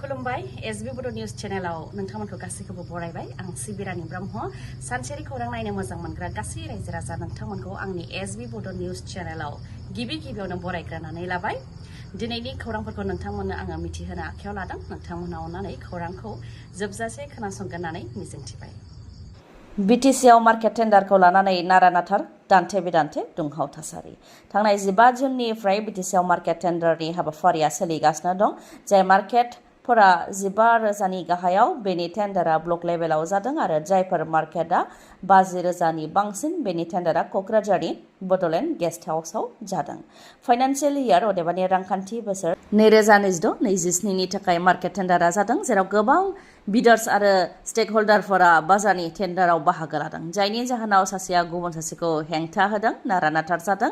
खुलुमबाय एसबी बड' निउज चेनेलाव नोंथांमोनखौ गासैखौबो बरायबाय आं सिबिरानि ब्रह्म सानसेनि खौरां नायनो मोजां मोनग्रा गासै रायजो राजा नोंथांमोनखौ आंनि एसबी बड' निउज चेनेलाव गिबियावनो बरायग्रोनानै लाबाय दिनैनि खौरांफोरखौ नोंथांमोननो आङो मिथिहोनो आखायाव लादों नोंथांमोना अननानै खौरांखौ जोबजासे खोनासंगोन होननानै मिजिंथिबाय BTCआव मार्केट टेन्डारखौ लानानै नारा-नाथार दान्थे बिदान्थे दुंहाव थासारि थांनाय 15 जुननिफ्राय BTCआव मार्केट टेन्डारनि हाबाफारिया सोलिगासिनो दं जाय मार्केटफोरा 15,000नि गाहायाव बेनि टेन्डारा ब्लक लेभेलाव जादों आरो जायफोर मार्केटआ 50,000नि बांसिन बेनि टेन्डारा क'क्राझारनि बड'लेण्ड गेस्ट हाउसआव जादों फाइनान्सियेल इयार अदेबानि रांखान्थि बोसोर 2026-27 नि थाखाय मार्केट टेन्डारा जादों जेराव गोबां बिडार्स आरो स्टेकहल्डारफोरा बाजारनि टेन्डाराव बाहागो लादों जायनि जाहोनाव सासेया गुबुन सासेखौ हेंथा होदों नारा-नाथार जादों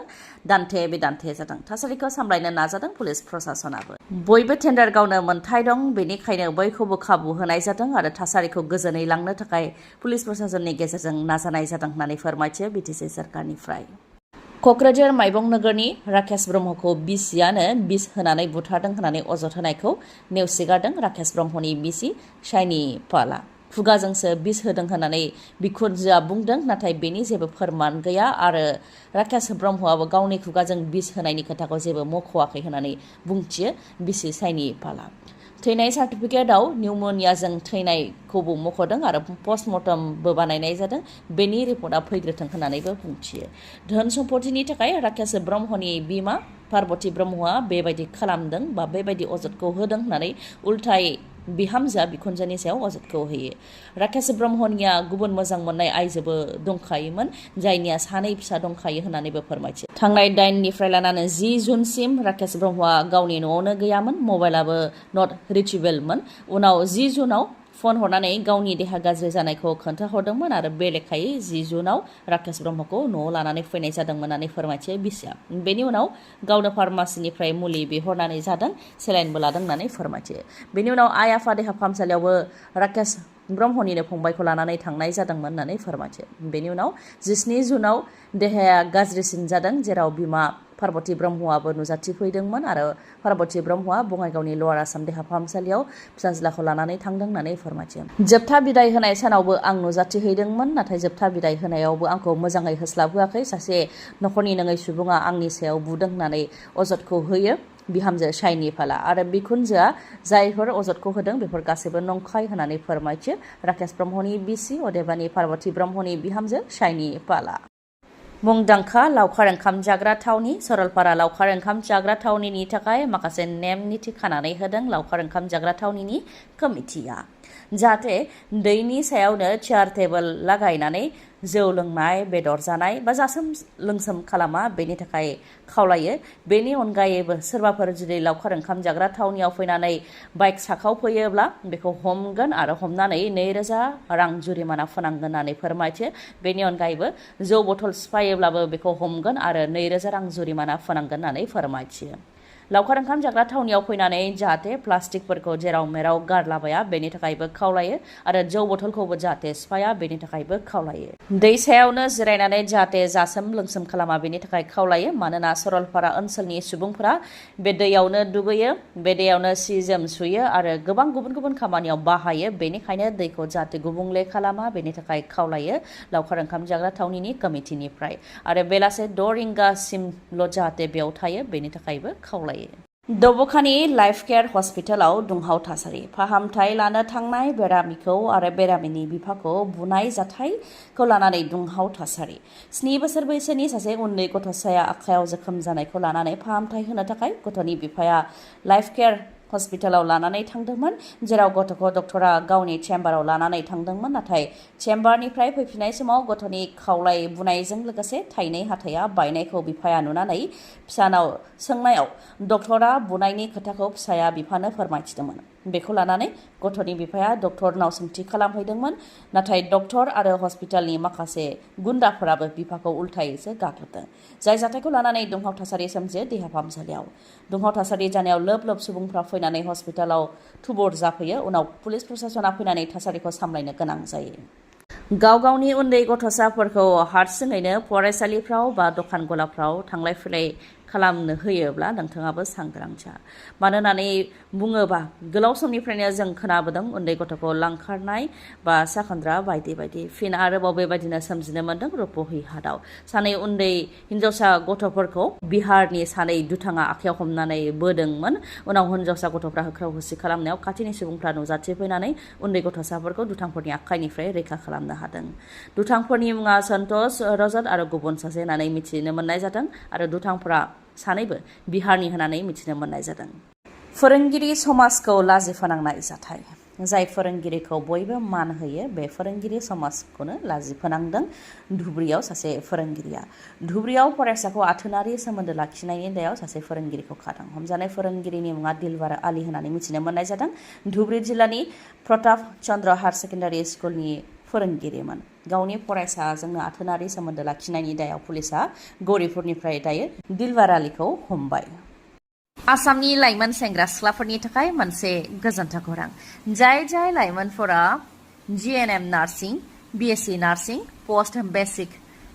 दान्थे बिदान्थे जादों थासारिखौ सामलायनो नाजादों पुलिस प्रशासनाबो बयबो टेन्डार गावनो मोनथाय दं बेनिखायनो बयखौबो खाबु होनाय जादों आरो थासारिखौ गोजोनै लांनो थाखाय पुलिस प्रशासननि गेजेरजों नाजानाय जादों होननानै फोरमायथियो BTC सरकारनिफ्राय क'क्राझार माइबं नोगोरनि राकेश ब्रह्मखौ बिसियानो बिस होनानै बुथारदों होननानै अजद होनायखौ नेवसिगारदों राकेश ब्रह्मनि बिसि शाइनि पाला खुगाजोंसो बिस होदों होननानै बिखुनजोआ बुंदों नाथाय बेनि जेबो फोरमान गैया आरो राकेश ब्रह्मआबो गावनि खुगाजों बिस होनायनि खोथाखौ जेबो मख'वाखै होननानै बुंथियो बिसि शाइनि पाला थैनाय सार्टिफिकेटआव निउम'नियाजों थैनायखौबो मख'दों आरो पस्टमर्टमबो बानायनाय जादों बेनि रिपर्टआ फैग्रोथों होननानैबो बुंथियो धोन सम्पतिनि थाखाय राकेश ब्रह्मनि बिमा पार्बती ब्रह्मआ बेबायदि खालामदों बा बेबायदि अजदखौ होदों होननानै उल्थायै बिहामजोआ बिखुनजोनि सायाव अजदखौ होयो राकेश ब्रह्मनिया गुबुन मोजां मोननाय आइजोबो दंखायोमोन जायनिया 2 फिसा दंखायो होननानैबो फोरमायथियो थांनाय 8निफ्राय लानानै 10 जुनसिम राकेश ब्रह्मआ गावनि न'आवनो गैयामोन मबाइलाबो नट रिचेबोलमोन उनाव 10 जुनाव फन हरनानै गावनि देहा गाज्रि जानायखौ खोन्थाहरदोंमोन आरो बे लेखायै 10 जुनाव राकेश ब्रह्मखौ न'आव लानानै फैनाय जादोंमोन होननानै फोरमायथियो बिसिया बेनि उनाव गावनो फार्मासिनिफ्राय मुलि बिहरनानै जादों सेलाइनबो लादों होननानै फोरमायथियो बेनि उनाव आइ आफा देहा फाहामसालियावबो राकेश ब्रह्मनिनो फंबायखौ लानानै थांनाय जादोंमोन होननानै फोरमायथियो बेनि उनाव 17 जुनाव देहाया गाज्रिसिन जादों जेराव बिमा पार्बती ब्रह्मआबो नुजाथिफैदोंमोन आरो पार्बती ब्रह्मआ बङाइगावनि लवार आसाम देहा फाहामसालियाव फिसाज्लाखौ लानानै थांदों होननानै फोरमायथियो जोबथा बिदाय होनाय सानावबो आं नुजाथिहैदोंमोन नाथाय जोबथा बिदाय होनायावबो आंखौ मोजाङै होस्लाबहोआखै सासे नखरनि नङै सुबुङा आंनि सायाव बुदों होननानै अजदखौ होयो बिहामजो शाइनि पाला आरो बिखुनजोआ जायफोर अजदखौ होदों बेफोर गासैबो नंखाय होननानै फोरमायथियो राकेश ब्रह्मनि बिसि अदेबानि पार्बती ब्रह्मनि बिहामजो शाइनि पाला मुंदांखा लावखार ओंखाम जाग्रा थावनि सरलपारा लावखार ओंखाम जाग्रा थावनिनि थाखाय माखासे नेम निथि खानानै होदों लावखार ओंखाम जाग्रा थावनिनि कमिटिया जाहाथे दैनि सायावनो चेयार टेबोल लागायनानै जौ लोंनाय बेदर जानाय बा जासोम लोंसोम खालामा बेनि थाखाय खावलायो बेनि अनगायैबो सोरबाफोर जुदि लावखार ओंखाम जाग्रा थावनियाव फैनानै बाइक साखावफैयोब्ला बेखौ हमगोन आरो हमनानै 2,000 रां जुरिमाना फोनांगोन होननानै फोरमायथियो बेनि अनगायैबो जौ बथल सिफायोब्लाबो बेखौ हमगोन आरो 2,000 रां जुरिमाना फोनांगोन होननानै फोरमायथियो लावखार ओंखाम जाग्रा थावनियाव फैनानै जाहाथे प्लास्टिकफोरखौ जेराव मेराव गारलाबाया बेनि थाखायबो खावलायो आरो जौ बथलखौबो जाहाथे सिफाया बेनि थाखायबो खावलायो दै सायावनो जिरायनानै जाहाथे जासोम लोंसोम खालामा बेनि थाखाय खावलायो मानोना सरलपारा ओनसोलनि सुबुंफोरा बे दैयावनो दुगैयो बे दैयावनो सि जोम सुयो आरो गोबां गुबुन गुबुन खामानियाव बाहायो बेनिखायनो दैखौ जाहाथे गुबुंले खालामा बेनि थाखाय खावलायो लावखार ओंखाम जाग्रा थावनिनि कमिटिनिफ्राय आरो बेलासे 6 रिंगासिमल' जाहाथे बेयाव थायो बेनि थाखायबो खावलायो दब'खानि लाइफ केयार हस्पिटालाव दुंहाव थासारि फाहामथाय लानो थांनाय बेरामिखौ आरो बेरामिनि बिफाखौ बुनाय जाथायखौ लानानै दुंहाव थासारि 7 बोसोर बैसोनि सासे उन्दै गथ'साया आखायाव जोखोम जानायखौ लानानै फाहामथाय होनो थाखाय गथ'नि बिफाया लाइफ केयार हस्पिटालाव लानानै थांदोंमोन जेराव गथ'खौ डक्टरा गावनि चेम्बाराव लानानै थांदोंमोन नाथाय चेम्बारनिफ्राय फैफिननाय समाव गथ'नि खावलाय बुनायजों लोगोसे थाइनै हाथाया बायनायखौ बिफाया नुनानै फिसानाव सोंनायाव डक्टरा बुनायनि खोथाखौ फिसाया बिफानो फोरमायथिदोंमोन बेखौ लानानै गथ'नि बिफाया डक्टरनाव सोंथि खालामहैदोंमोन नाथाय डक्टर आरो हस्पिटालनि माखासे गुन्दाफोराबो बिफाखौ उल्थायैसो गाग्लोबदों जाय जाथायखौ लानानै दुंहाव थासारि सोमजियो देहा फाहामसालियाव दुंहाव थासारि जानायाव लोब लोब सुबुंफ्रा फैनानै हस्पिटालाव थुबुर जाफैयो उनाव पुलिस प्रशासना फैनानै थासारिखौ सामलायनो गोनां जायो गाव गावनि उन्दै गथ'साफोरखौ हारसिङैनो फरायसालिफ्राव बा दखान गलाफ्राव थांलाय फैलाय खालामनो होयोब्ला नोंथाङाबो सांग्रां जा। मानो होननानै बुङोबा गोलाव समनिफ्रायनो जों खोनाबोदों उन्दै गथ'खौ लांखारनाय बा साखोन्द्रा बायदि बायदि। फिन आरोबाव बेबायदिनो सोमजिनो मोन्दों रुपहि हाटआव सानै उन्दै हिन्जावसा गथ'फोरखौ बिहारनि सानै दुथाङा आखायाव हमनानै बोदोंमोन। उनाव हिन्जावसा गथ'फ्रा होख्राव होसि खालामनायाव खाथिनि सुबुंफ्रा नुजाथिफैनानै उन्दै गथ'साफोरखौ दुथांफोरनि आखाइनिफ्राय रैखा खालामनो हादों। दुथांफोरनि मुङा सन्तोष, रजत आरो गुबुन सासे होननानै मिथिनो मोननाय जादों आरो दुथांफोरा सानैबो बिहारनि होननानै मिथिनो मोननाय जादों। फोरोंगिरि समाजखौ लाजि फोनांनाय जाथाय। जाय फोरोंगिरिखौ बयबो मान होयो बे फोरोंगिरि समाजखौनो लाजि फोनांदों धुबुरीयाव सासे फोरोंगिरिया। धुबुरीयाव फरायसाखौ आथोनारि सोमोन्दो लाखिनायनि दायाव सासे फोरोंगिरिखौ खादों। हमजानाय फोरोंगिरिनि मुङा दिलबार आली होननानै मिथिनो मोननाय जादों। धुबुरी जिल्लानि प्रताप चन्द्र हायार सेकेन्डारि स्कुलनि फोरोंगिरिमोन। गावनि फरायसाजोंनो आथोनारि सोमोन्दो लाखिनायनि दायाव पुलिसा गौरिपुरनिफ्राय दायो दिलबार आलीखौ हमबाय। आसामनि लाइमोन सेंग्रा सिख्लाफोरनि थाखाय मोनसे गोजोनथाव खौरां। जाय लाइमोनफोरा GNM nursing, BSc nursing, post basic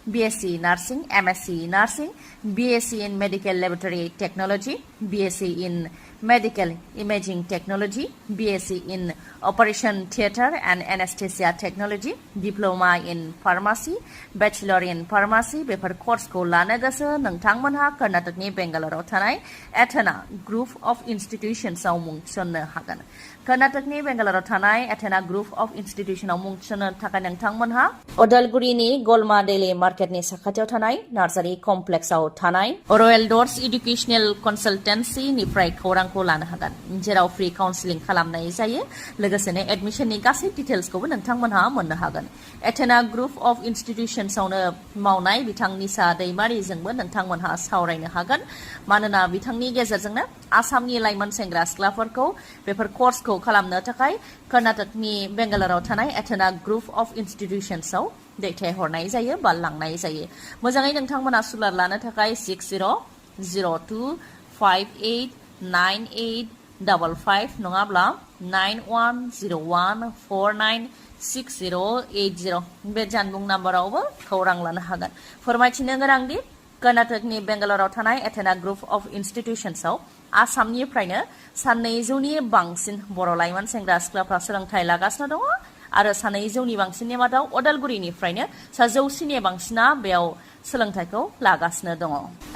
BSc nursing, MSc nursing, BSc in medical laboratory technology, BSc in medical imaging technology, BSc in operation theatre and anaesthesia technology, diploma in pharmacy, bachelor in pharmacy बेफोर कर्सखौ लानो गोसो नोंथांमोनहा कर्नाटकनि बेंगालराव थानाय Athena group of इन्स्टिट्यूशन्सआव मुं थिसननो हागोन। कर्नाटकनि बेंगालराव थानाय एथेना ग्रुप अफ इन्स्टिट्यूशनआव मुं थिसननो थाखाय नोंथांमोनहा उदालगुरिनि गलमा डेली मार्केटनि साखाथियाव थानाय नार्सारी कमप्लेक्सआव थानाय रयेल डर्स एडुकेशनेल कनसाल्टेन्सीनिफ्राय खौरांखौ लानो हागोन, जेराव फ्री काउन्सिलिं खालामनाय जायो। लोगोसेनो एडमिशननि गासै डिटेल्सखौबो नोंथांमोनहा मोननो हागोन। एथेना ग्रुप अफ इन्स्टिट्यूशन्सआवनो मावनाय बिथां निसा दैमारिजोंबो नोंथांमोनहा सावरायनो हागोन। मानोना बिथांनि गेजेरजोंनो आसामनि लाइमोन सेंग्रा सिख्लाफोरखौ बेफोर कर्सखौ खालामनो थाखाय कर्नाटकनि बेंगालराव थानाय एथेना ग्रुप अफ इन्स्टिट्यूशन्सआव दैथायहरनाय जायो बा लांनाय जायो। मोजाङै नोंथांमोना सुलार लानो थाखाय 6002589855 नङाब्ला 9101496080 बे जानबुं नाम्बारावबो खौरां लानो हागोन। फोरमायथिनो गोनांदि कर्नाटकनि बेंगालराव थानाय एथेना ग्रुप अफ इन्स्टिट्यूशन्सआव आसामनिफ्रायनो 200नि बांसिन बर' लाइमोन सेंग्रा सिख्लाफ्रा सोलोंथाइ लागासिनो दङ आरो 200नि बांसिननि मादाव उदालगुरिनिफ्रायनो 100नि बांसिना बेयाव सोलोंथाइखौ लागासिनो दङ।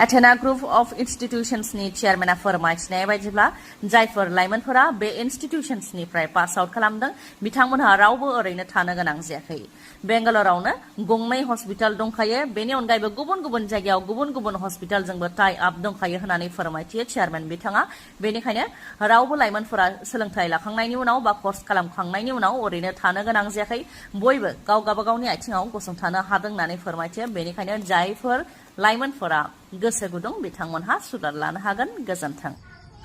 एथेना ग्रुप अफ इन्स्टिट्यूशन्सनि चेयारमेना फोरमायथिनाय बायदिब्ला जायफोर लाइमोनफोरा बे इन्स्टिट्यूशन्सनिफ्राय पास आउट खालामदों बिथांमोनहा रावबो ओरैनो थानो गोनां जायाखै। बेंगालरावनो गंनै हस्पिटाल दंखायो, बेनि अनगायैबो गुबुन गुबुन जायगायाव गुबुन गुबुन हस्पिटालजोंबो टाइ आप दंखायो होननानै फोरमायथियो चेयारमेन बिथाङा। बेनिखायनो रावबो लाइमोनफोरा सोलोंथाइ लाखांनायनि उनाव बा कर्स खालामखांनायनि उनाव ओरैनो थानो गोनां जायाखै। बयबो गावबा गावनि आथिङाव गसंथानो हादों होननानै फोरमायथियो। बेनिखायनो जायफोर लाइमोनफोरा गोसो गुदुं बिथांमोनहा सुलाद लानो हागोन। गोजोन्थों।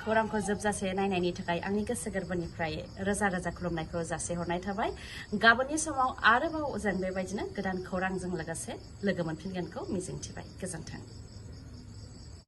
खौरांखौ जोबजासे नायनायनि थाखाय आंनि गोसो गोरबोनिफ्राय रोजा रोजा खुलुमनायखौ जासिहरनाय थाबाय। गाबोननि समाव आरोबाव जों बेबायदिनो गोदान खौरांजों लोगोसे लोगो मोनफिनगोनखौ मिजिंथिबाय। गोजोन्थों।